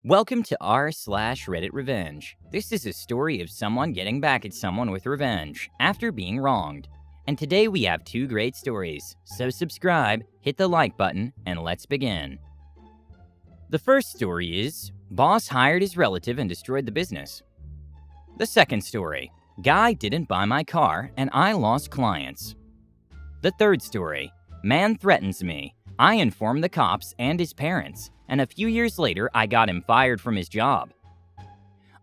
Welcome to r/RedditRevenge. This is a story of someone getting back at someone with revenge after being wronged. And today we have two great stories, so subscribe, hit the like button, and let's begin. The first story is, boss hired his relative and destroyed the business. The second story, guy didn't buy my car and I lost clients. The third story, man threatens me. I informed the cops and his parents, and a few years later I got him fired from his job.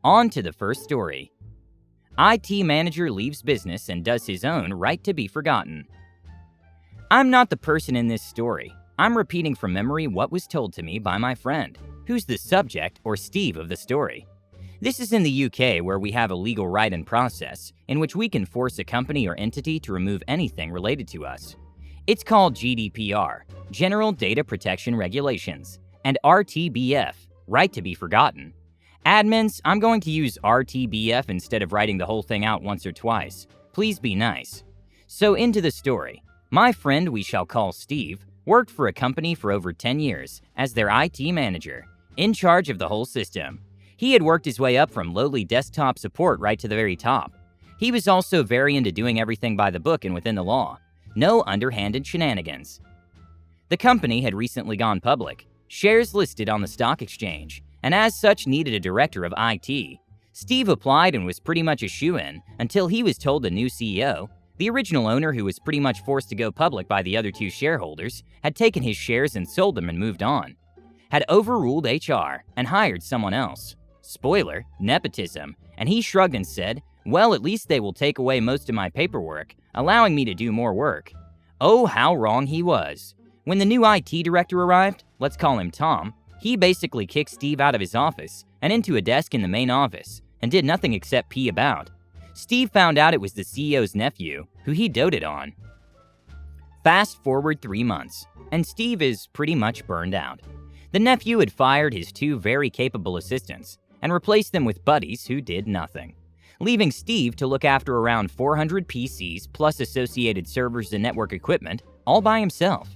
On to the first story. IT manager leaves business and does his own right to be forgotten. I'm not the person in this story. I'm repeating from memory what was told to me by my friend, who's the subject or Steve of the story. This is in the UK, where we have a legal right and process in which we can force a company or entity to remove anything related to us. It's called GDPR, General Data Protection Regulations, and RTBF, Right to be Forgotten. Admins, I'm going to use RTBF instead of writing the whole thing out once or twice. Please be nice. So into the story. My friend, we shall call Steve, worked for a company for over 10 years as their IT manager, in charge of the whole system. He had worked his way up from lowly desktop support right to the very top. He was also very into doing everything by the book and within the law. No underhanded shenanigans. The company had recently gone public, shares listed on the stock exchange, and as such needed a director of IT. Steve applied and was pretty much a shoo-in until he was told the new CEO, the original owner who was pretty much forced to go public by the other two shareholders, had taken his shares and sold them and moved on, had overruled HR and hired someone else. Spoiler, nepotism, and he shrugged and said, well, at least they will take away most of my paperwork, allowing me to do more work. Oh, how wrong he was. When the new IT director arrived, let's call him Tom, he basically kicked Steve out of his office and into a desk in the main office and did nothing except pee about. Steve found out it was the CEO's nephew, who he doted on. Fast forward 3 months, and Steve is pretty much burned out. The nephew had fired his two very capable assistants and replaced them with buddies who did nothing, leaving Steve to look after around 400 PCs plus associated servers and network equipment all by himself.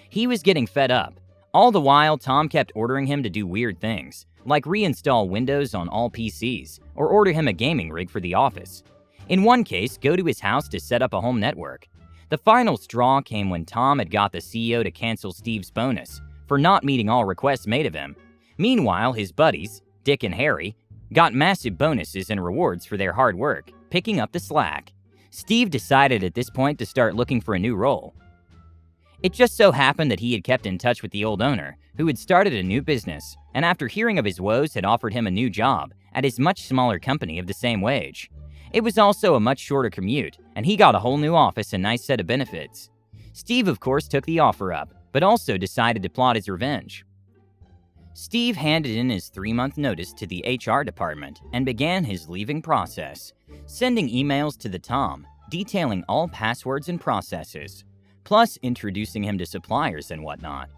He was getting fed up. All the while, Tom kept ordering him to do weird things, like reinstall Windows on all PCs or order him a gaming rig for the office. In one case, go to his house to set up a home network. The final straw came when Tom had got the CEO to cancel Steve's bonus for not meeting all requests made of him. Meanwhile, his buddies, Dick and Harry, got massive bonuses and rewards for their hard work, picking up the slack. Steve decided at this point to start looking for a new role. It just so happened that he had kept in touch with the old owner, who had started a new business, and after hearing of his woes had offered him a new job at his much smaller company of the same wage. It was also a much shorter commute, and he got a whole new office and nice set of benefits. Steve, of course, took the offer up, but also decided to plot his revenge. Steve handed in his 3-month notice to the HR department and began his leaving process, sending emails to the Tom, detailing all passwords and processes, plus introducing him to suppliers and whatnot.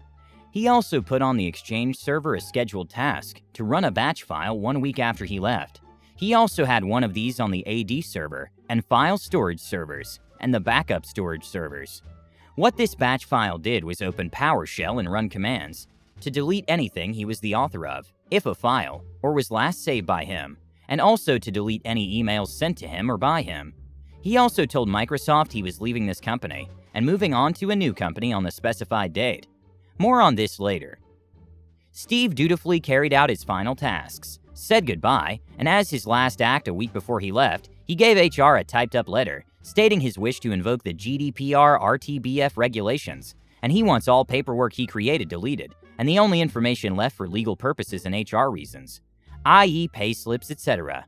He also put on the Exchange server a scheduled task to run a batch file 1 week after he left. He also had one of these on the AD server and file storage servers and the backup storage servers. What this batch file did was open PowerShell and run commands to delete anything he was the author of, if a file, or was last saved by him, and also to delete any emails sent to him or by him. He also told Microsoft he was leaving this company and moving on to a new company on the specified date. More on this later. Steve dutifully carried out his final tasks, said goodbye, and as his last act a week before he left, he gave HR a typed-up letter stating his wish to invoke the GDPR RTBF regulations, and he wants all paperwork he created deleted, and the only information left for legal purposes and HR reasons, i.e. payslips, etc.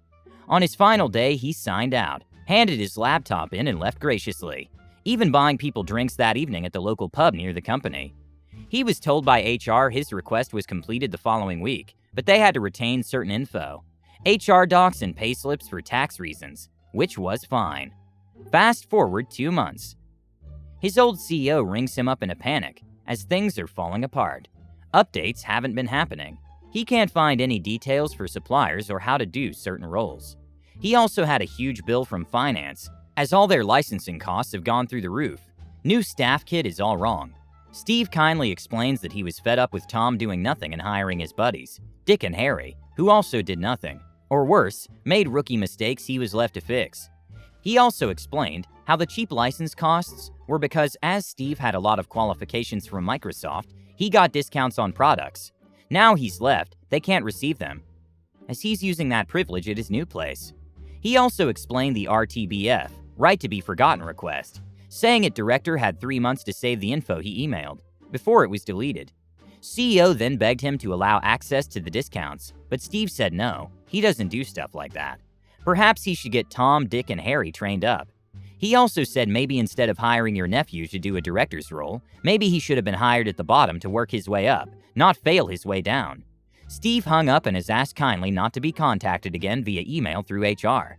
On his final day, he signed out, handed his laptop in, and left graciously, even buying people drinks that evening at the local pub near the company. He was told by HR his request was completed the following week, but they had to retain certain info, HR docs and payslips for tax reasons, which was fine. Fast forward 2 months. His old CEO rings him up in a panic, as things are falling apart. Updates haven't been happening. He can't find any details for suppliers or how to do certain roles. He also had a huge bill from finance, as all their licensing costs have gone through the roof. New staff kit is all wrong. Steve kindly explains that he was fed up with Tom doing nothing and hiring his buddies, Dick and Harry, who also did nothing, or worse, made rookie mistakes he was left to fix. He also explained how the cheap license costs were because as Steve had a lot of qualifications from Microsoft, he got discounts on products. Now he's left, they can't receive them, as he's using that privilege at his new place. He also explained the RTBF, right to be forgotten request, saying its director had 3 months to save the info he emailed, before it was deleted. CEO then begged him to allow access to the discounts, but Steve said no, he doesn't do stuff like that. Perhaps he should get Tom, Dick, and Harry trained up. He also said maybe instead of hiring your nephew to do a director's role, maybe he should have been hired at the bottom to work his way up, not fail his way down. Steve hung up and has asked kindly not to be contacted again via email through HR.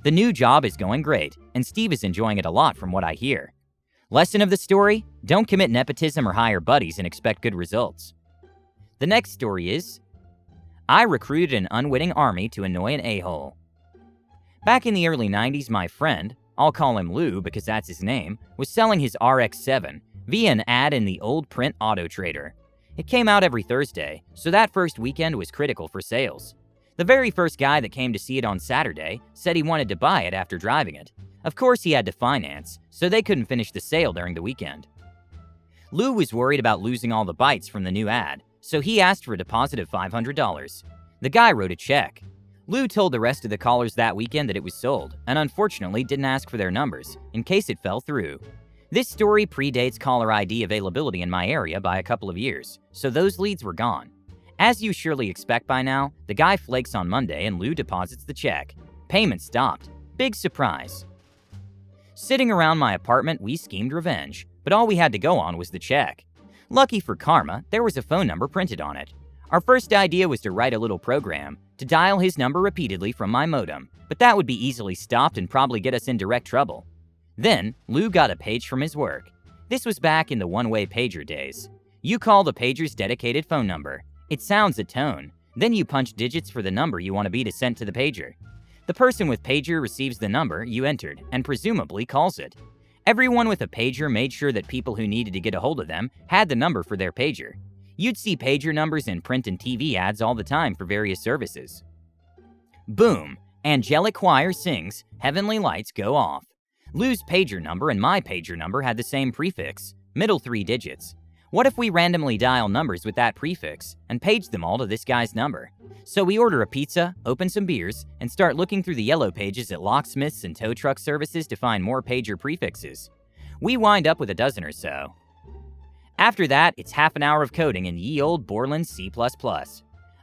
The new job is going great, and Steve is enjoying it a lot from what I hear. Lesson of the story? Don't commit nepotism or hire buddies and expect good results. The next story is, I recruited an unwitting army to annoy an a-hole. Back in the early 90s, my friend, I'll call him Lou because that's his name, was selling his RX-7 via an ad in the old print auto trader. It came out every Thursday, so that first weekend was critical for sales. The very first guy that came to see it on Saturday said he wanted to buy it after driving it. Of course he had to finance, so they couldn't finish the sale during the weekend. Lou was worried about losing all the bites from the new ad, so he asked for a deposit of $500. The guy wrote a check. Lou told the rest of the callers that weekend that it was sold, and unfortunately didn't ask for their numbers, in case it fell through. This story predates caller ID availability in my area by a couple of years, so those leads were gone. As you surely expect by now, the guy flakes on Monday and Lou deposits the check. Payment stopped. Big surprise. Sitting around my apartment, we schemed revenge, but all we had to go on was the check. Lucky for karma, there was a phone number printed on it. Our first idea was to write a little program to dial his number repeatedly from my modem, but that would be easily stopped and probably get us in direct trouble. Then, Lou got a page from his work. This was back in the one-way pager days. You call the pager's dedicated phone number. It sounds a tone. Then you punch digits for the number you want to be sent to the pager. The person with pager receives the number you entered and presumably calls it. Everyone with a pager made sure that people who needed to get a hold of them had the number for their pager. You'd see pager numbers in print and TV ads all the time for various services. Boom! Angelic choir sings, heavenly lights go off. Lou's pager number and my pager number had the same prefix, middle 3 digits. What if we randomly dial numbers with that prefix and page them all to this guy's number? So we order a pizza, open some beers, and start looking through the yellow pages at locksmiths and tow truck services to find more pager prefixes. We wind up with a dozen or so. After that, it's half an hour of coding in ye old Borland C++.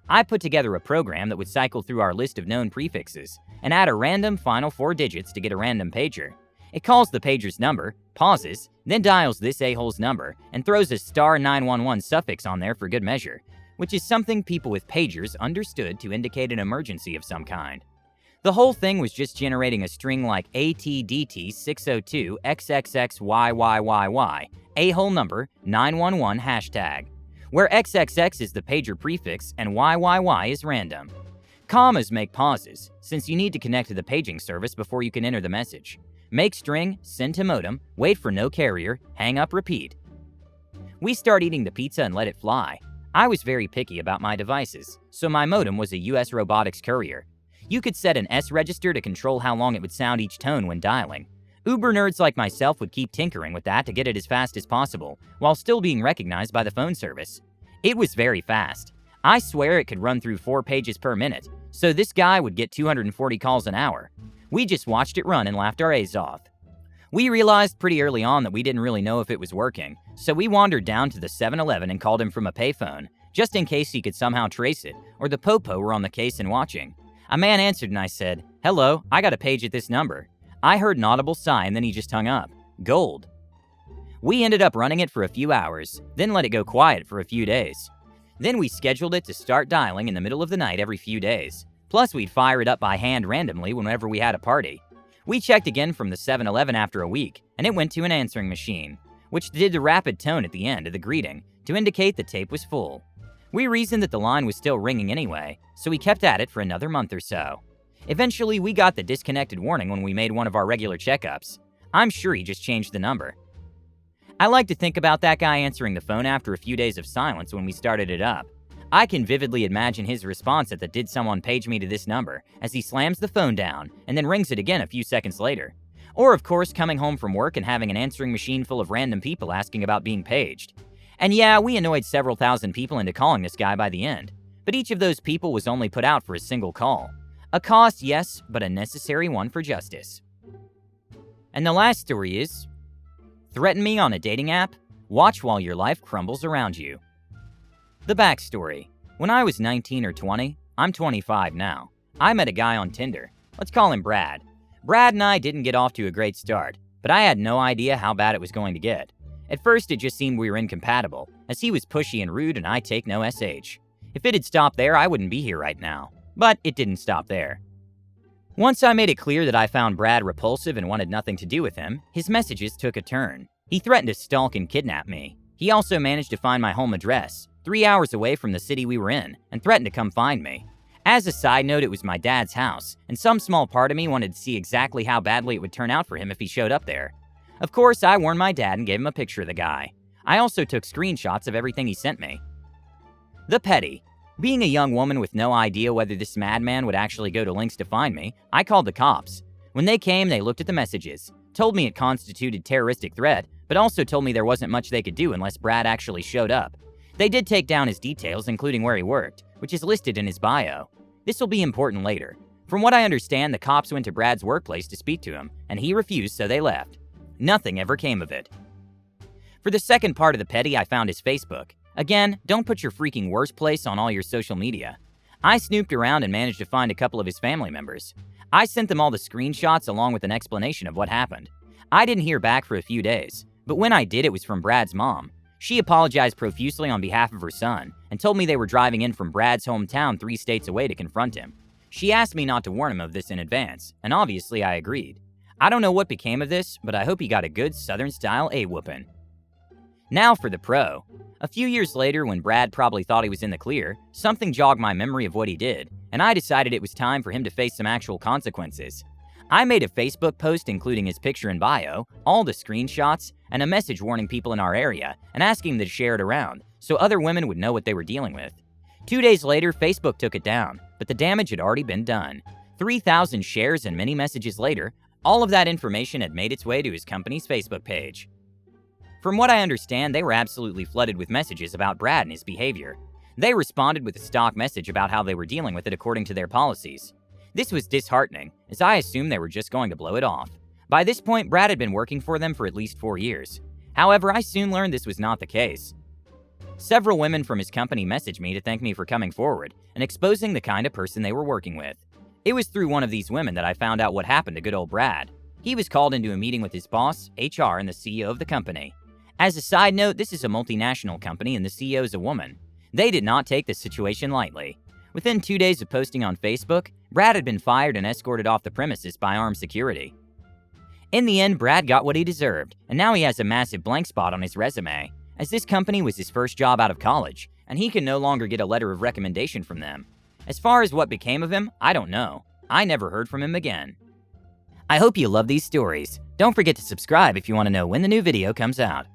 I put together a program that would cycle through our list of known prefixes and add a random final 4 digits to get a random pager. It calls the pager's number, pauses, then dials this a-hole's number, and throws a star 911 suffix on there for good measure, which is something people with pagers understood to indicate an emergency of some kind. The whole thing was just generating a string like ATDT602XXXYYYY, a-hole number, 911 hashtag, where XXX is the pager prefix and YYY is random. Commas make pauses, since you need to connect to the paging service before you can enter the message. Make string, send to modem, wait for no carrier, hang up, repeat. We start eating the pizza and let it fly. I was very picky about my devices, so my modem was a US Robotics Courier. You could set an S register to control how long it would sound each tone when dialing. Uber nerds like myself would keep tinkering with that to get it as fast as possible, while still being recognized by the phone service. It was very fast. I swear it could run through 4 pages per minute, so this guy would get 240 calls an hour. We just watched it run and laughed our A's off. We realized pretty early on that we didn't really know if it was working, so we wandered down to the 7-Eleven and called him from a payphone, just in case he could somehow trace it, or the popo were on the case and watching. A man answered and I said, "Hello, I got a page at this number." I heard an audible sigh and then he just hung up. Gold. We ended up running it for a few hours, then let it go quiet for a few days. Then we scheduled it to start dialing in the middle of the night every few days. Plus, we'd fire it up by hand randomly whenever we had a party. We checked again from the 7-Eleven after a week, and it went to an answering machine, which did the rapid tone at the end of the greeting to indicate the tape was full. We reasoned that the line was still ringing anyway, so we kept at it for another month or so. Eventually, we got the disconnected warning when we made one of our regular checkups. I'm sure he just changed the number. I like to think about that guy answering the phone after a few days of silence when we started it up. I can vividly imagine his response at the "did someone page me to this number" as he slams the phone down and then rings it again a few seconds later. Or of course coming home from work and having an answering machine full of random people asking about being paged. And yeah, we annoyed several thousand people into calling this guy by the end. But each of those people was only put out for a single call. A cost, yes, but a necessary one for justice. And the last story is, threaten me on a dating app? Watch while your life crumbles around you. The backstory. When I was 19 or 20, I'm 25 now, I met a guy on Tinder. Let's call him Brad. Brad and I didn't get off to a great start, but I had no idea how bad it was going to get. At first, it just seemed we were incompatible, as he was pushy and rude and I take no sh. If it had stopped there, I wouldn't be here right now. But it didn't stop there. Once I made it clear that I found Brad repulsive and wanted nothing to do with him, his messages took a turn. He threatened to stalk and kidnap me. He also managed to find my home address, 3 hours away from the city we were in, and threatened to come find me. As a side note, it was my dad's house, and some small part of me wanted to see exactly how badly it would turn out for him if he showed up there. Of course, I warned my dad and gave him a picture of the guy. I also took screenshots of everything he sent me. The petty. Being a young woman with no idea whether this madman would actually go to lengths to find me, I called the cops. When they came, they looked at the messages, told me it constituted terroristic threat, but also told me there wasn't much they could do unless Brad actually showed up. They did take down his details, including where he worked, which is listed in his bio. This will be important later. From what I understand, the cops went to Brad's workplace to speak to him, and he refused, so they left. Nothing ever came of it. For the second part of the petty, I found his Facebook. Again, don't put your freaking worst place on all your social media. I snooped around and managed to find a couple of his family members. I sent them all the screenshots along with an explanation of what happened. I didn't hear back for a few days, but when I did, it was from Brad's mom. She apologized profusely on behalf of her son and told me they were driving in from Brad's hometown 3 states away to confront him. She asked me not to warn him of this in advance, and obviously I agreed. I don't know what became of this, but I hope he got a good Southern-style A-whoopin'. Now for the pro. A few years later, when Brad probably thought he was in the clear, something jogged my memory of what he did, and I decided it was time for him to face some actual consequences. I made a Facebook post including his picture and bio, all the screenshots, and a message warning people in our area and asking them to share it around so other women would know what they were dealing with. 2 days later, Facebook took it down, but the damage had already been done. 3,000 shares and many messages later, all of that information had made its way to his company's Facebook page. From what I understand, they were absolutely flooded with messages about Brad and his behavior. They responded with a stock message about how they were dealing with it according to their policies. This was disheartening, as I assumed they were just going to blow it off. By this point, Brad had been working for them for at least 4 years. However, I soon learned this was not the case. Several women from his company messaged me to thank me for coming forward and exposing the kind of person they were working with. It was through one of these women that I found out what happened to good old Brad. He was called into a meeting with his boss, HR, and the CEO of the company. As a side note, this is a multinational company and the CEO is a woman. They did not take this situation lightly. Within 2 days of posting on Facebook, Brad had been fired and escorted off the premises by armed security. In the end, Brad got what he deserved, and now he has a massive blank spot on his resume, as this company was his first job out of college, and he can no longer get a letter of recommendation from them. As far as what became of him, I don't know. I never heard from him again. I hope you love these stories. Don't forget to subscribe if you want to know when the new video comes out.